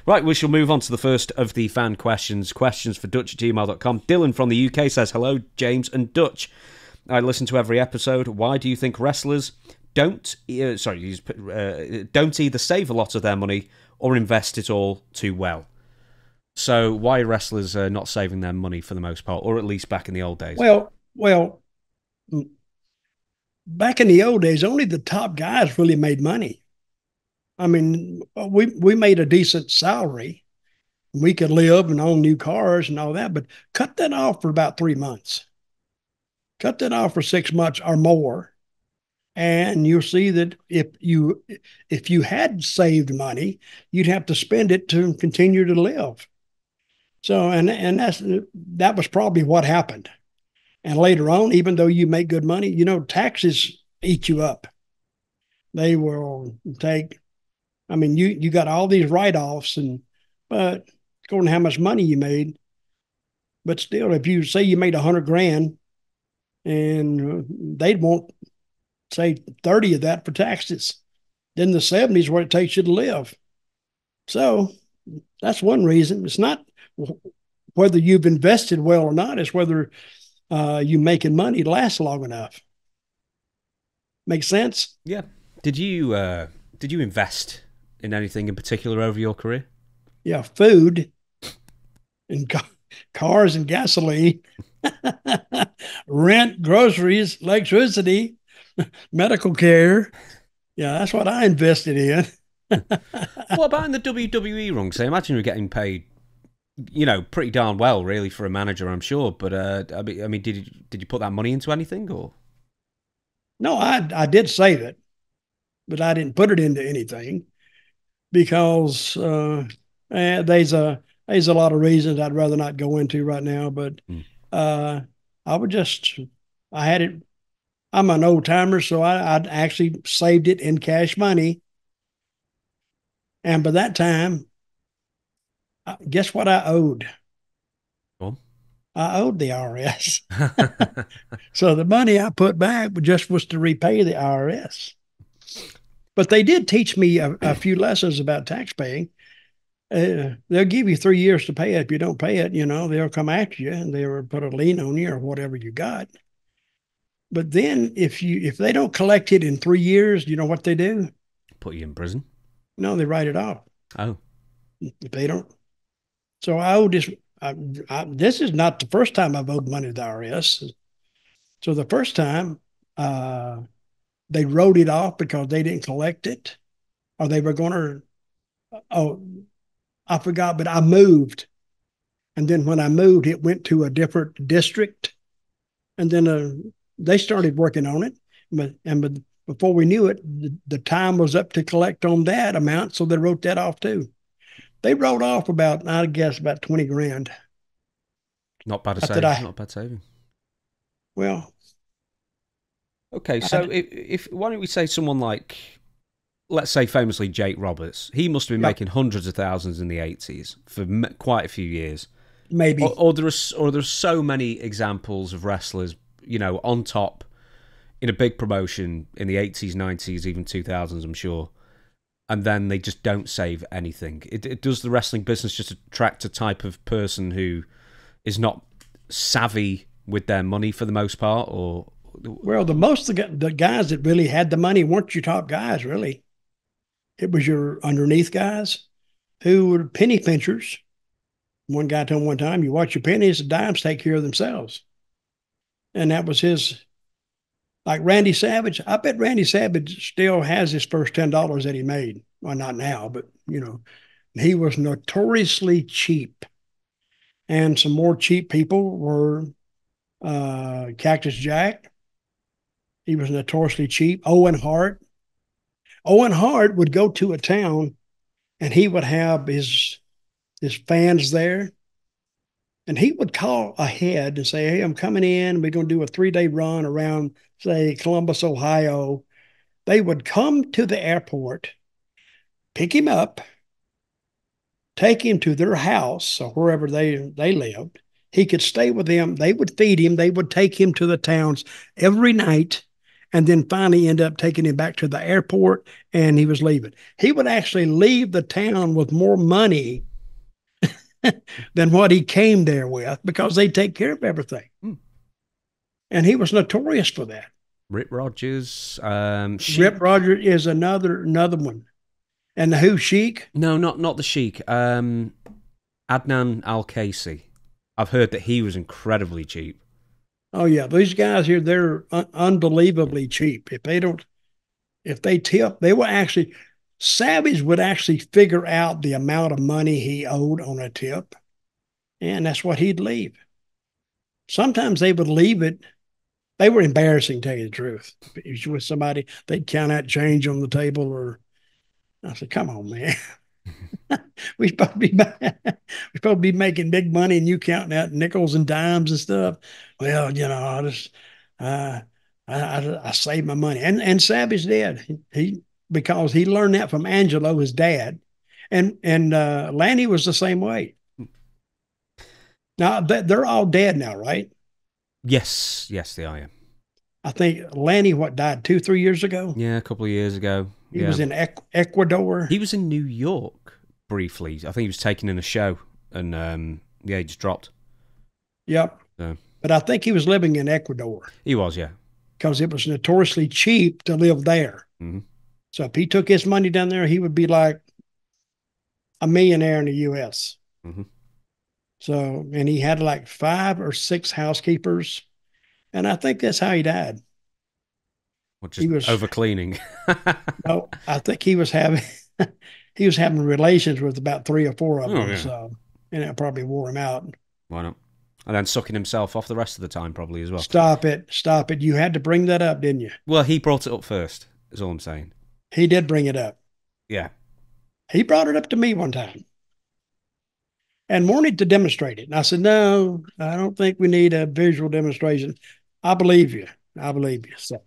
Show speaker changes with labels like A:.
A: Right, we shall move on to the first of the fan questions. Questions for Dutch@gmail.com. Dylan from the UK says, hello, James and Dutch. I listen to every episode. Why do you think wrestlers don't either save a lot of their money or invest it all too well? So why are wrestlers not saving their money for the most part, or at least back in the old days?
B: Well, back in the old days, only the top guys really made money. I mean, we made a decent salary. We could live and own new cars and all that, but cut that off for about 3 months. Cut that off for 6 months or more, and you'll see that if you had saved money, you'd have to spend it to continue to live. So, and that was probably what happened. And later on, even though you make good money, taxes eat you up. They will take. I mean, you got all these write-offs, but according to how much money you made, but still, if you say you made 100 grand, and they'd want say 30 of that for taxes, then the 70 is what it takes you to live. So that's one reason. It's not whether you've invested well or not; it's whether you making money last long enough. Make sense?
A: Yeah. Did you invest in anything in particular over your career?
B: Yeah, food and cars and gasoline, rent, groceries, electricity, medical care. Yeah, that's what I invested in.
A: What about in the WWE run? Because I imagine you're getting paid, pretty darn well, really, for a manager, I'm sure. But I mean, did you put that money into anything, or?
B: No, I did save it, but I didn't put it into anything because there's a lot of reasons I'd rather not go into right now. But
A: Hmm.
B: uh, I would just I had it. I'm an old timer, so I'd actually saved it in cash money. And by that time, guess what I owed?
A: Well.
B: I owed the IRS. So the money I put back just was to repay the IRS. But they did teach me a few lessons about tax paying. They'll give you 3 years to pay it. If you don't pay it, they'll come after you and they'll put a lien on you or whatever you got. But then if they don't collect it in 3 years, you know what they do?
A: Put you in prison.
B: No, they write it off
A: Oh.
B: if they don't. So I owe this. This is not the first time I've owed money to the IRS. So the first time, uh, they wrote it off because they didn't collect it, or they were going to. Oh, I forgot, but I moved, and then when I moved, it went to a different district, and then they started working on it, but before we knew it, the time was up to collect on that amount, so they wrote that off too. They wrote off about, I guess, about 20 grand.
A: Not bad a
B: Not that
A: save.
B: I,
A: Not bad saving.
B: well,
A: Okay, so
B: I,
A: if why don't we say someone like, let's say famously Jake Roberts? He must have been
B: yeah,
A: making hundreds of thousands in the 80s for quite a few years. Or,
B: maybe.
A: or there are so many examples of wrestlers, on top in a big promotion in the 80s, 90s, even 2000s, I'm sure. And then they just don't save anything. It does the wrestling business just attract a type of person who is not savvy with their money for the most part, or
B: Well, the most of the guys that really had the money weren't your top guys, really. It was your underneath guys who were penny pinchers. One guy told me one time, you watch your pennies, the dimes take care of themselves. And that was his, like Randy Savage. I bet Randy Savage still has his first $10 that he made. Well, not now, but, he was notoriously cheap. And some more cheap people were Cactus Jack. He was notoriously cheap. Owen Hart. Owen Hart would go to a town and he would have his fans there, and he would call ahead and say, "Hey, I'm coming in. We're going to do a 3 day run around, say, Columbus, Ohio." They would come to the airport, pick him up, take him to their house or wherever they lived. He could stay with them. They would feed him. They would take him to the towns every night, and then finally end up taking him back to the airport, and he was leaving. He would actually leave the town with more money than what he came there with because they take care of everything.
A: Hmm.
B: And he was notorious for that.
A: Rip Rogers,
B: Rip Rogers is another one. And the Who, Sheik?
A: No, not the Sheik. Adnan Al-Kaisi. I've heard that he was incredibly cheap.
B: Oh yeah, these guys here, they're unbelievably cheap. If they tip, they will actually. Savage would actually figure out the amount of money he owed on a tip, and that's what he'd leave. Sometimes they would leave it. They were embarrassing, to tell you the truth. If you with somebody, they'd count out change on the table, or I said, "Come on, man." we supposed to be we supposed to be making big money, and you counting out nickels and dimes and stuff. Well, I just I saved my money, and Savage did. He because he learned that from Angelo, his dad, and Lanny was the same way. Now they're all dead now, right?
A: Yes, they are. Yeah,
B: I think Lanny died 2-3 years ago.
A: yeah, a couple of years ago.
B: He was in Ecuador.
A: He was in New York briefly. I think he was taken in a show, and he just dropped.
B: Yep.
A: So.
B: But I think he was living in Ecuador.
A: He was, yeah,
B: because it was notoriously cheap to live there.
A: Mm-hmm.
B: So if he took his money down there, he would be like a millionaire in the U.S.
A: Mm-hmm.
B: So, and he had like 5 or 6 housekeepers, and I think that's how he died.
A: He was over cleaning.
B: No, I think he was having relations with about 3 or 4 of them.
A: Yeah.
B: So, and it probably wore him out.
A: Why not? And then sucking himself off the rest of the time, probably as well.
B: Stop it! You had to bring that up, didn't you?
A: Well, he brought it up first. Is all I'm saying.
B: He did bring it up.
A: Yeah,
B: he brought it up to me one time and wanted to demonstrate it. And I said, no, I don't think we need a visual demonstration. I believe you. So